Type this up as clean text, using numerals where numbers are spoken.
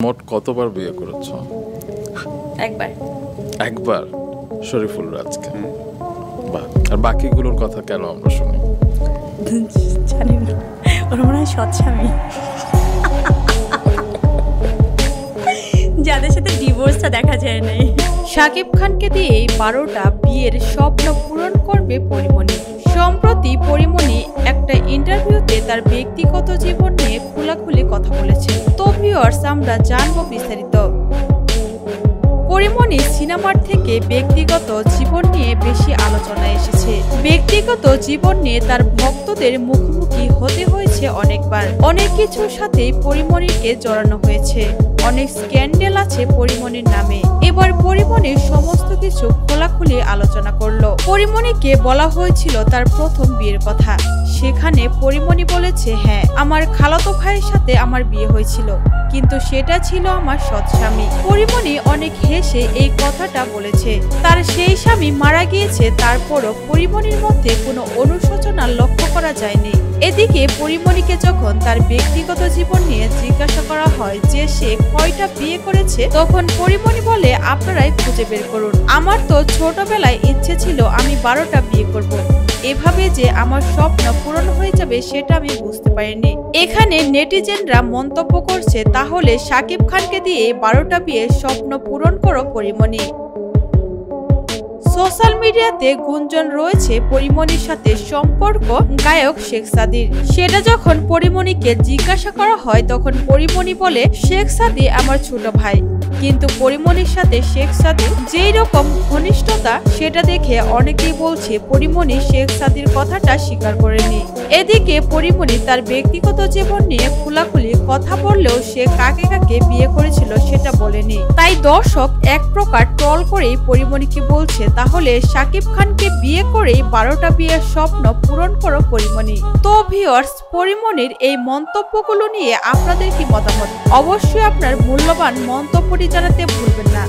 মোট কতবার বিয়ে করেছো? একবার। একবার? শরীফুল রাজকে? বাহ। আর বাকিগুলোর কথা কেন আমরা শুনি? জানি না, ওর মনে হয় সৎ স্বামী, যাদের সাথে ডিভোর্সটা দেখা যায় নাই। শাকিব খানকে দিয়ে 12টা বিয়ের স্বপ্ন পূরণ করবে পরিমণি। সম্প্রতি পরিমণি একটা ইন্টারভিউতে তার ব্যক্তিগত জীবন নিয়ে খোলাখুলি কথা বলেছে। তো ভিউয়ার্স, আমরা জানবো বিস্তারিত। পরিমণি সিনেমার থেকে ব্যক্তিগত জীবন নিয়ে বেশি আলোচনায় এসেছে। ব্যক্তিগত জীবন নিয়ে তার ভক্তদের মুখোমুখি হতে হয়েছে অনেকবার। অনেক কিছুর সাথে পরিমণিকে জড়ানো হয়েছে। অনেক স্ক্যান্ডেল আছে পরিমণির নামে। এবার পরিমণির সমস্ত কিছু খোলাখুলি আলোচনা করলো। পরিমণিকে বলা হয়েছিল তার প্রথম বিয়ের কথা। সেখানে পরিমণি বলেছে, হ্যাঁ, আমার খালাতো ভাইয়ের সাথে আমার বিয়ে হয়েছিল, কিন্তু সেটা ছিল আমার সৎ স্বামী। পরিমণি অনেক হেসে এই কথাটা বলেছে। তার সেই স্বামী মারা গিয়েছে, তারপরও পরিমণির মধ্যে কোনো অনুশোচনা লক্ষ্য করা যায়নি। এদিকে পরিমণিকে যখন তার ব্যক্তিগত জীবন নিয়ে জিজ্ঞাসা করা হয় যে সে কয়টা বিয়ে করেছে, তখন পরিমণি বলে, আপনারাই খুঁজে বের করুন। আমার তো ছোটবেলায় ইচ্ছে ছিল আমি 12টা বিয়ে করব। এভাবে যে আমার স্বপ্ন পূরণ হয়ে যাবে সেটা আমি বুঝতে পারিনি। এখানে নেটিজেনরা মন্তব্য করছে, তাহলে শাকিব খানকে দিয়ে 12টা বিয়ের স্বপ্ন পূরণ করো পরিমণি। সোশ্যাল মিডিয়াতে গুঞ্জন রয়েছে পরিমণির সাথে সম্পর্ক গায়ক শেখ সাদির। সেটা যখন পরিমণিকে জিজ্ঞাসা করা হয় তখন পরিমণি বলে, শেখ সাদি আমার ছোট ভাই। কিন্তু পরিমণির সাথে শেখ সাদির যেই রকম ঘনিষ্ঠতা, সেটা দেখে অনেকেই বলছে পরিমণি শেখ সাদির কথাটা স্বীকার করেনি। এদিকে পরিমণি তার ব্যক্তিগত জীবন নিয়ে খোলাখুলি কথা বললেও সে কাকে কাকে বিয়ে করেছিল সেটা বলেনি। তাই দর্শক এক প্রকার ট্রল করেই পরিমণিকে বলছে, তাহলে শাকিব খানকে বিয়ে করেই 12টা বিয়ের স্বপ্ন পূরণ করো পরিমণি। তো ভিউয়ার্স, পরিমণির এই মন্তব্যগুলো নিয়ে আপনাদের কি মতামত? অবশ্যই আপনার মূল্যবান মন্তব্যটি জানাতে ভুলবেন না।